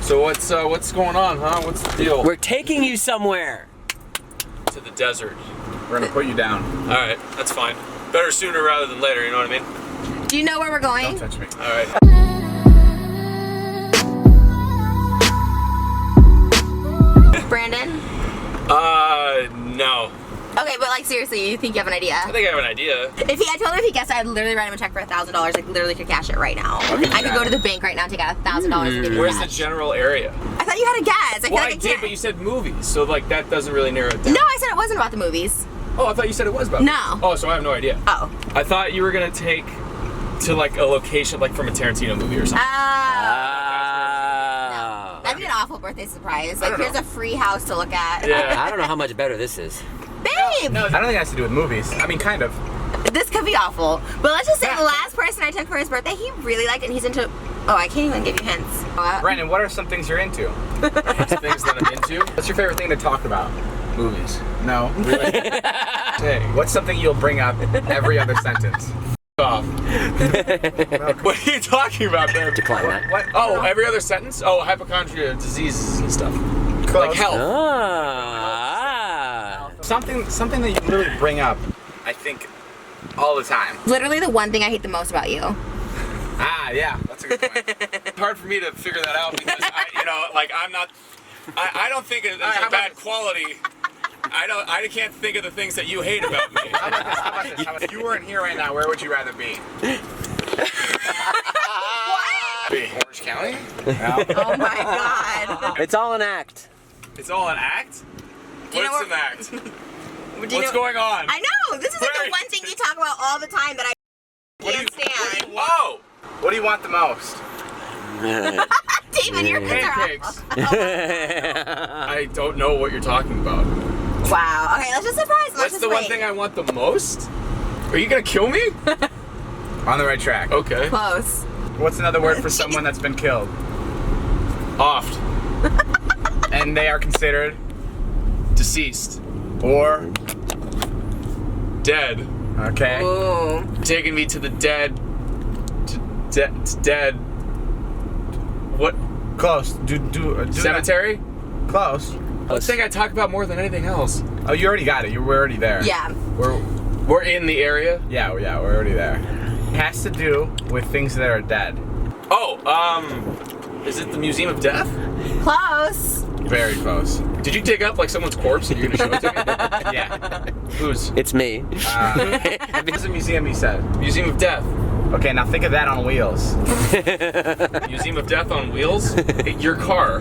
So what's going on, huh? What's the deal? We're taking you somewhere. To the desert. We're gonna put you down. All right, that's fine. Better sooner rather than later, you know what I mean? Do you know where we're going? Don't touch me. All right. Brandon? No. Okay, but like seriously, you think you have an idea? I think I have an idea. I told him if he guessed it, I'd literally write him a check for $1,000. Like literally could cash it right now. I could go to the bank right now and take out $1,000 and give you Where's the cash. general area? I thought you had a guess. I feel Well, like I did, but you said movies, so like that doesn't really narrow it down. No, I said it wasn't about the movies. Oh, I thought you said it was about. No. Oh, so I have no idea. Oh. I thought you were gonna take to like a location like from a Tarantino movie or something. No. That'd be an awful birthday surprise. Like here's a free house to look at. Yeah. I don't know how much better this is. Babe! No, I don't think it has to do with movies. I mean, kind of. This could be awful. But let's just say the last person I took for his birthday, he really liked it and he's into... Oh, I can't even give you hints. Brandon, what are some things you're into? Things that I'm into. What's your favorite thing to talk about? Movies. No. Hey, What's something you'll bring up every other sentence? off. What are you talking about, man? Decline that. What? Oh, every other sentence? Oh, hypochondria, diseases and stuff. Close. Like health. Ah. Something that you literally bring up, I think, all the time. Literally the one thing I hate the most about you. Ah, yeah, that's a good point. It's hard for me to figure that out because I don't think it's a bad quality. I can't think of the things that you hate about me. How about this? If you weren't here right now, where would you rather be? Orange County? No. Oh my god. It's all an act. It's all an act? Do you know What's what- an act? Do you What's know- going on? I know! This is like the one thing you talk about all the time that I can't stand. Whoa! What do you want the most? David, your kids are Pancakes. awful. I don't know what you're talking about. Wow. Okay, let's just surprise him. Let's What's just the one wait. thing I want the most? Are you gonna kill me? On the right track. Okay. Close. What's another word for someone that's been killed? Oft. And they are considered Deceased. or Dead. okay. Ooh. Taking me to the dead. To dead. What? Close. Do Cemetery? that. Close. The thing I talk about more than anything else. Oh, you already got it. You were already there. Yeah. We're in the area. Yeah, we're already there. It has to do with things that are dead. Oh, is it the Museum of Death? Close. Very close. Did you dig up like someone's corpse and you're gonna show it to me? Yeah. Whose? It's me. It's a museum, you said. Museum of Death. Okay, now think of that on wheels. Museum of Death on wheels? Your car.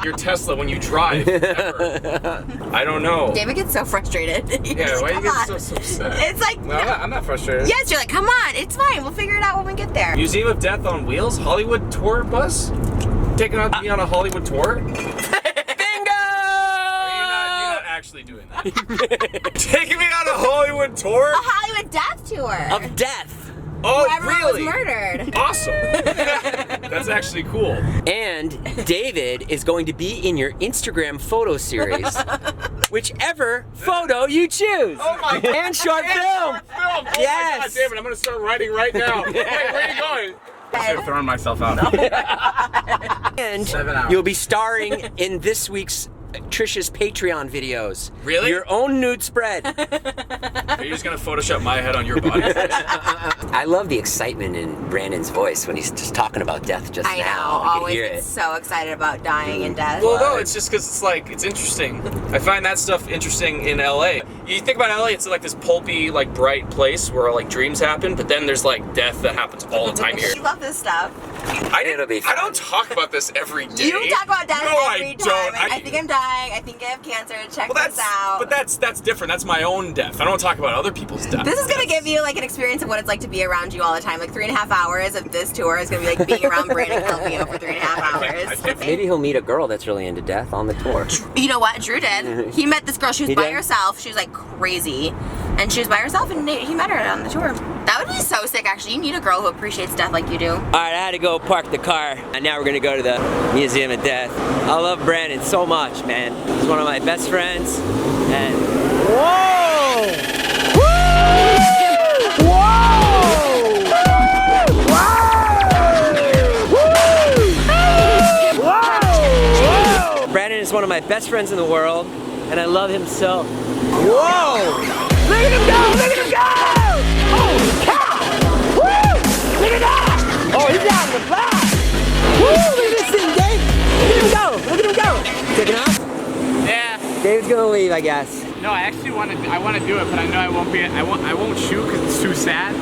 Your Tesla when you drive. Ever. I don't know. David gets so frustrated. He's Yeah, like, why do you "Come get on." so upset? It's like, No, I'm not frustrated. yes, you're like, come on, it's fine. We'll figure it out when we get there. Museum of Death on wheels? Hollywood tour bus? Taking out me on a Hollywood tour? Bingo! You're not actually doing that. Taking me on a Hollywood tour? A Hollywood death tour. Of death. Oh, Whoever really? was murdered. Awesome. That's actually cool. And David is going to be in your Instagram photo series. Whichever photo you choose. Oh my God. And short film. Film. Oh my Yes. God, David, I'm gonna start writing right now. Wait, where are you going? I should have thrown myself out. And 7 hours. you'll be starring in this week's Trisha's Patreon videos. Really? Your own nude spread. Are you just gonna Photoshop my head on your body? I love the excitement in Brandon's voice when he's just talking about death just I know. now. I could Always hear get it. so excited about dying and death. Well, no, it's just because it's like, it's interesting. I find that stuff interesting in LA. You think about LA, it's like this pulpy, like bright place where like dreams happen, but then there's like death that happens all the time here. You love this stuff. It'll be I fun. don't talk about this every day. You talk about death No, every I time. don't. I think I'm dying. I think I have cancer. Check Well, this out. but that's different. That's my own death. I don't talk about other people's death. This is gonna give you like an experience of what it's like to be around you all the time. Like 3.5 hours of this tour is gonna be like being around Brandon Kilvio for 3.5 hours. Maybe he'll meet a girl that's really into death on the tour. You know what? Drew did. He met this girl. She was He by did? herself. She was like crazy, and she was by herself, and he met her on the tour. That would be so sick. Actually, you need a girl who appreciates death like you do. All right, I had to go park the car, and now we're gonna go to the Museum of Death. I love Brandon so much, man. He's one of my best friends, and whoa! Woo! Whoa! Woo! Woo! one of my best friends in the world, and I love him so. Whoa! Look at him go! Look at him go! Holy cow! Woo! Look at that! Oh, he's out in the block! Woo! Look at this thing, Dave! Look at him go! Look at him go! Taking off? Yeah. Dave's gonna leave, I guess. No, I actually want to do it, but I know I won't shoot because it's too sad,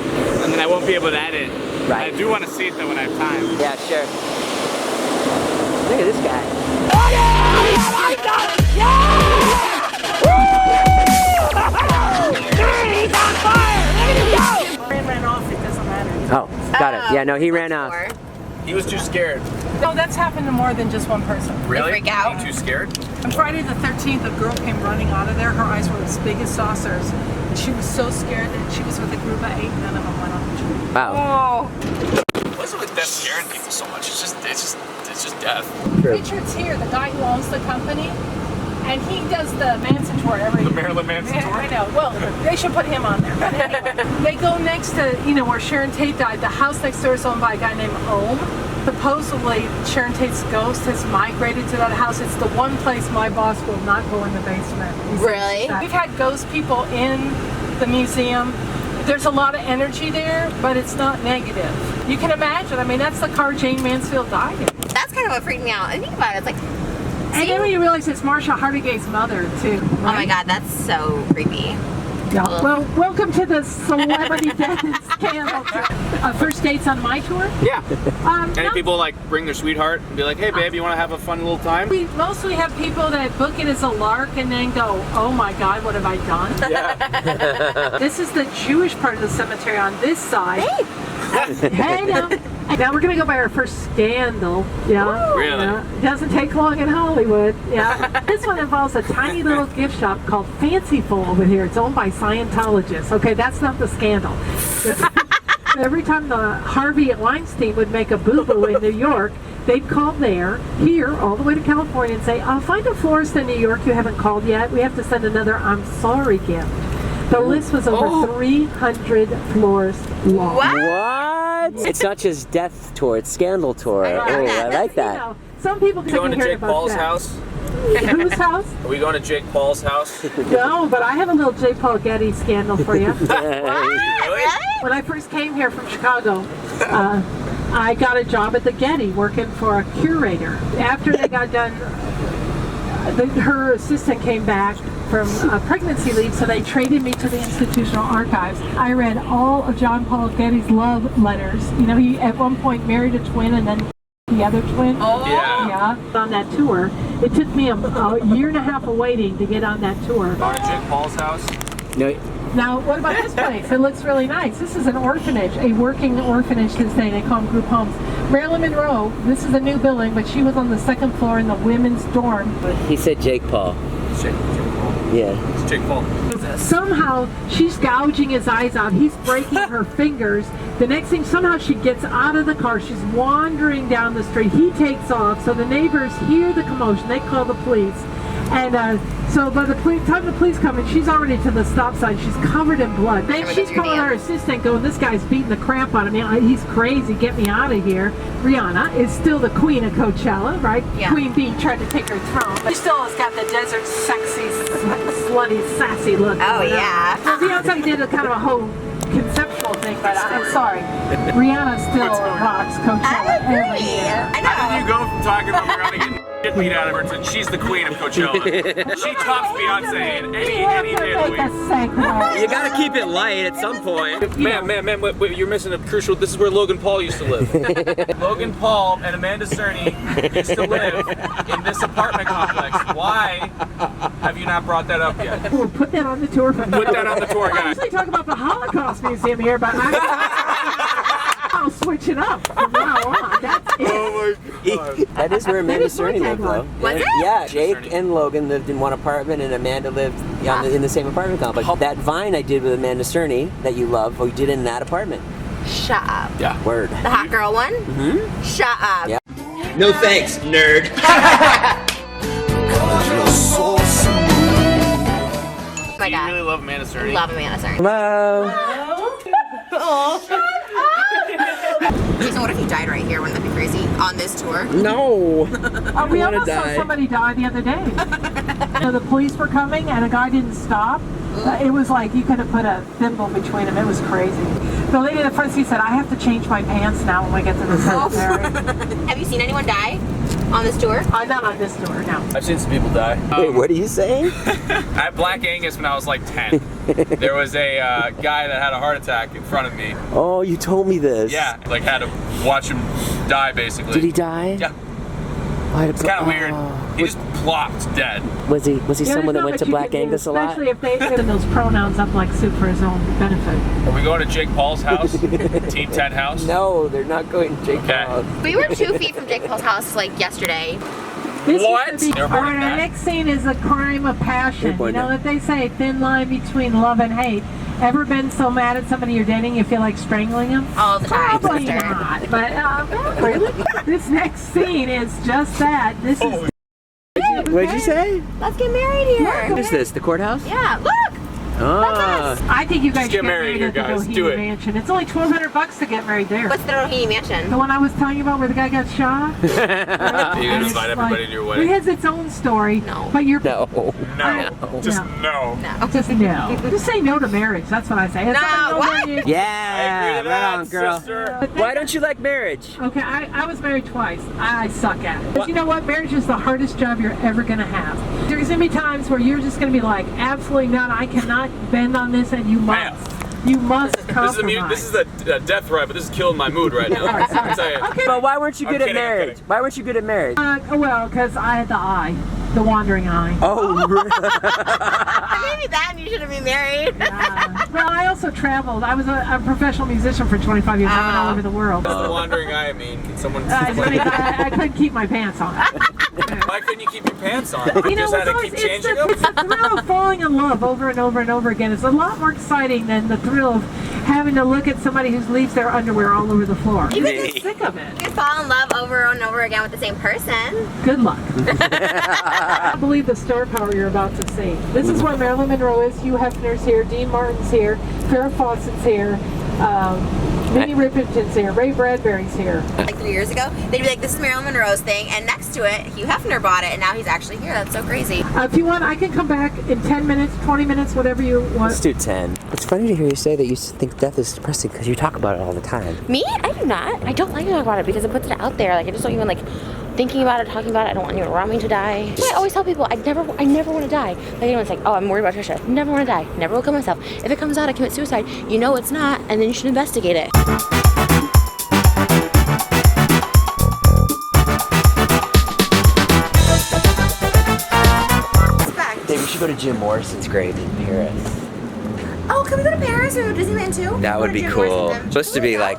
and then I won't be able to edit. Right. I do want to see it though when I have time. Yeah, sure. Look at this guy. Oh yeah! He's on fire! Look at him go! Ran off, it doesn't matter. Oh, got it. Yeah, no, he ran off. He was too scared. No, that's happened to more than just one person. Really? Freak out. Too scared? On Friday the 13th, a girl came running out of there. Her eyes were as big as saucers. And she was so scared that she was with a group of 8. None of them went on the tree. Wow. Oh. What's it with death scaring people so much? It's just death. Richard's here, the guy who owns the company. And he does the Manson tour every year. The Marilyn Manson Yeah, tour? I know. Well, they should put him on there. But anyway, they go next to, where Sharon Tate died. The house next door is owned by a guy named Ohm. Supposedly, Sharon Tate's ghost has migrated to that house. It's the one place my boss will not go in the basement. Really? We've had ghost people in the museum. There's a lot of energy there, but it's not negative. You can imagine. I mean, that's the car Jane Mansfield died in. That's kind of what freaked me out. I think about it. It's like, And then when you realize it's Marsha Hargitay's mother, too. oh my God, that's so creepy. Yeah. Well, welcome to the Celebrity Death Scandal. First dates on my tour? Yeah. Any No. people like bring their sweetheart and be like, hey babe, you want to have a fun little time? We mostly have people that book it as a lark and then go, oh my God, what have I done? Yeah. This is the Jewish part of the cemetery on this side. Hey. Hey now. Now we're going to go by our first scandal. Yeah. Really? Yeah. It doesn't take long in Hollywood. Yeah. This one involves a tiny little gift shop called Fancyful over here. It's owned by Scientologists. Okay, that's not the scandal. Every time the Harvey Weinstein would make a boo-boo in New York, they'd call here, all the way to California and say, I'll find a florist in New York you haven't called yet. We have to send another I'm sorry gift. The list was over 300 florists long. What? It's not just death tour, it's scandal tour. Oh, I like that. Some people You can going to hear Jake about Paul's that. house? Whose house? Are we going to Jake Paul's house? No, but I have a little J. Paul Getty scandal for you. Really? When I first came here from Chicago, I got a job at the Getty working for a curator. After they got done, her assistant came back from pregnancy leave, so they traded me to the institutional archives. I read all of John Paul Getty's love letters. He at one point married a twin and then the other twin. Oh. Yeah. On that tour. It took me a year and a half of waiting to get on that tour. Going to Jake Paul's house? No, Now, what about this place? It looks really nice. This is an orphanage, a working orphanage this day. They call them group homes. Marilyn Monroe, this is a new building, but she was on the second floor in the women's dorm. he said Jake Paul. Jake Paul. Yeah. It's Jake Paul. Somehow, she's gouging his eyes out. He's breaking her fingers. The next thing, somehow she gets out of the car. She's wandering down the street. He takes off, so the neighbors hear the commotion. They call the police. And so by the time the police come in, she's already to the stop sign. She's covered in blood. Then she's calling her assistant going, this guy's beating the crap out of me. He's crazy. Get me out of here. Rihanna is still the queen of Coachella, right? Yeah. Queen Bee tried to take her throne. But she still has got the desert sexy, slutty, sassy look. Oh, yeah. Well, Beyonce did a kind of a whole conceptual thing, but I'm sorry. Rihanna still rocks Coachella every I year. agree. I How know. did you go from talking about Rihanna getting shit beat out of her to she's the queen of Coachella? She tops Beyonce in any day of the Make a week. segue. You gotta keep it light at some point. Man, wait, you're missing a crucial. This is where Logan Paul used to live. Logan Paul and Amanda Cerny used to live in this apartment complex. Why have you not brought that up yet? We'll put that on the tour. Put that on the tour, I guys. usually talk about the Holocaust Museum here, but I'll switch it up from now on. That's it. Oh my God. That is where Amanda That is my Cerny lived, though. tagline. Was it? Yeah, Jake Cerny. and Logan lived in one apartment, and Amanda lived in the same apartment complex. That Vine I did with Amanda Cerny that you love, we did in that apartment. Shut up. Yeah. Word. The hot girl one? Mm-hmm. Shut up. Yeah. No thanks, nerd. Oh my Do you God. really love Amanda Cerny? Love Amanda Cerny. Hello. Jason, what if he died right here? Wouldn't that be crazy? On this tour? No. We almost saw somebody die the other day. So the police were coming and a guy didn't stop. It was like you could have put a thimble between them. It was crazy. The lady in the front seat said, I have to change my pants now when we get to the cemetery. Have you seen anyone die on this tour? Not on this tour, no. I've seen some people die. Wait, what are you saying? I had Black Angus when I was like 10. There was a guy that had a heart attack in front of me. Oh, you told me this. Yeah, like had to watch him die basically. Did he die? Yeah. It's Kind of weird. He just plopped dead. Was he someone that went to Black Angus a lot? Especially if they put those pronouns up like soup for his own benefit. Are we going to Jake Paul's house? Team 10 house? No, they're not going to Jake Okay. Paul. We were 2 feet from Jake Paul's house like yesterday. This What? used to be- Never all heard right, of our that. next scene is a crime of passion. boy, You know no. that they say thin line between love and hate. Ever been so mad at somebody you're dating you feel like strangling them? All the time, Probably sister. not. But really, this next scene is just that. This is. What did you say? Let's get married here. What is this? The courthouse? Yeah, look. Ah. I think you guys Just should get married here, at the guys. Doheny Do it. Mansion. It's only $1,200 to get married there. What's the Doheny Mansion? The one I was telling you about where the guy got shot? Are you gonna invite everybody to your wedding? It has its own story. No. But you're. No. No. Just no. No. Just no. Just say no to marriage. That's what I say. It's No, not what? when you- Yeah, Agree to right that, on, girl. sister. Why don't you like marriage? Okay, I was married twice. I suck at it. But you know what? Marriage is the hardest job you're ever going to have. There's going to be times where you're just going to be like, absolutely not. I cannot bend on this, and you must. You must compromise. This is a death threat, but this is killing my mood right now. Sorry, sorry. I'm telling you. Okay. But why weren't you I'm good at kidding, I'm marriage? kidding. Why weren't you good at marriage? Well, because I had the eye, the wandering eye. Oh, really? Maybe that and you shouldn't be married. Well, I also traveled. I was a professional musician for 25 years. I went all over the world. What's the wandering eye? I mean, can someone I explain? couldn't keep my pants on. Why couldn't you keep your pants on? You know, Just had to it's keep always, changing it's them? the thrill of falling in love over and over and over again. It's a lot more exciting than the thrill of having to look at somebody who leaves their underwear all over the floor. You get sick of it. You could fall in love over and over again with the same person. Good luck. I believe the star power you're about to see. This is where Marilyn Monroe is, Hugh Hefner's here, Dean Martin's here, Farrah Fawcett's here, Minnie Riperton's here, Ray Bradbury's here. Like 3 years ago, they'd be like, this is Marilyn Monroe's thing, and next to it, Hugh Hefner bought it, and now he's actually here. That's so crazy. If you want, I can come back in 10 minutes, 20 minutes, whatever you want. Let's do 10. It's funny to hear you say that you think death is depressing because you talk about it all the time. Me? I do not. I don't like to talk about it because it puts it out there. Like, I just don't even like thinking about it, talking about it. I don't want anyone around me to die. That's why I always tell people I never want to die. Like, anyone's like, oh, I'm worried about Trisha. Never want to die. Never will kill myself. If it comes out I commit suicide, you know it's not, and then you should investigate it. Hey, we should go to Jim Morrison's grave in Paris. Oh, can we go to Paris or Disneyland too? That would be cool. Supposed to be like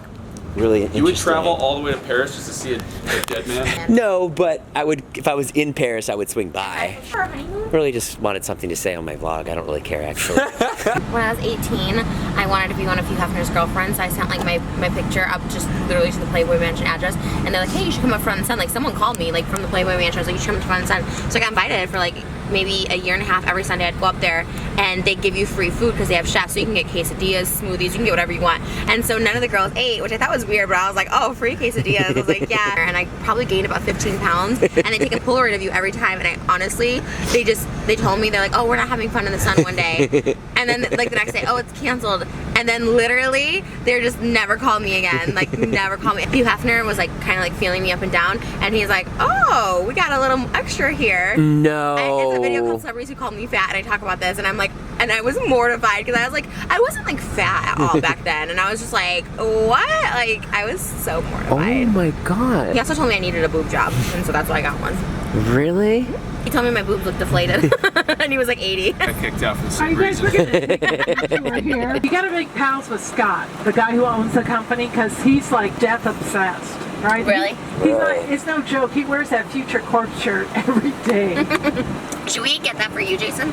really interesting. You would travel all the way to Paris just to see a dead man? No, but I would, if I was in Paris, I would swing by. Really just wanted something to say on my vlog. I don't really care, actually. When I was 18, I wanted to be one of Hugh Hefner's girlfriends. So I sent like my picture up just literally to the Playboy Mansion address, and they're like, hey, you should come up front and sun. Like, someone called me like from the Playboy Mansion. I was like, you should come up front and sun. So I got invited for like maybe a year and a half. Every Sunday I'd go up there, and they give you free food because they have chefs, so you can get quesadillas, smoothies, you can get whatever you want. And so none of the girls ate, which I thought was weird, but I was like, oh, free quesadillas. I was like, yeah. And I probably gained about 15 pounds, and they take a Polaroid of you every time. And I honestly, they told me, they're like, oh, we're not having fun in the sun one day. And then like the next day, oh, it's canceled. And then literally, they're just never called me again. Like, never called me. Hugh Hefner was like kind of like feeling me up and down, and he's like, oh, we got a little extra here. No. It's a video called Celebrities Who Called Me Fat, and I talk about this, and I'm like, and I was mortified because I was like, I wasn't like fat at all back then, and I was just like, what? Like, I was so Oh mortified. my god. He also told me I needed a boob job, and so that's why I got one. Really? He told me my boobs looked deflated, and he was like 80. I kicked out for the Are you same guys reason. looking at this picture here? You gotta make pals with Scott, the guy who owns the company, because he's like death obsessed, right? Really? He's not, it's no joke. He wears that Future Corpse shirt every day. Should we get that for you, Jason?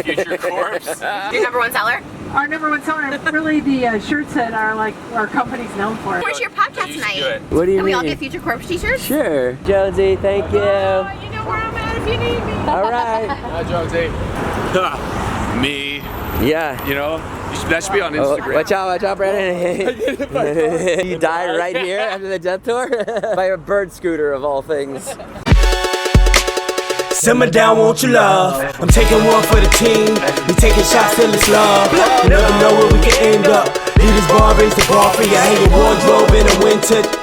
Future corpse. Your number one seller? Our number one seller, really the shirts that are like our company's known for. Where's your podcast You should do tonight? it. What do you Can mean? we all get Future Corpse t-shirts? Sure. Jonesy, thank you. You know where I'm at if you need me. All right. Hi, Jonesy. Me. Yeah. You know, That should be on Instagram. Watch out, Brandon. You died right here after the death tour? By a bird scooter of all things. Simmer down, won't you love? I'm taking one for the team. We taking shots till it's love. You never know where we can end up. Leaders bar, raise the bar for you. Hang a wardrobe in the winter.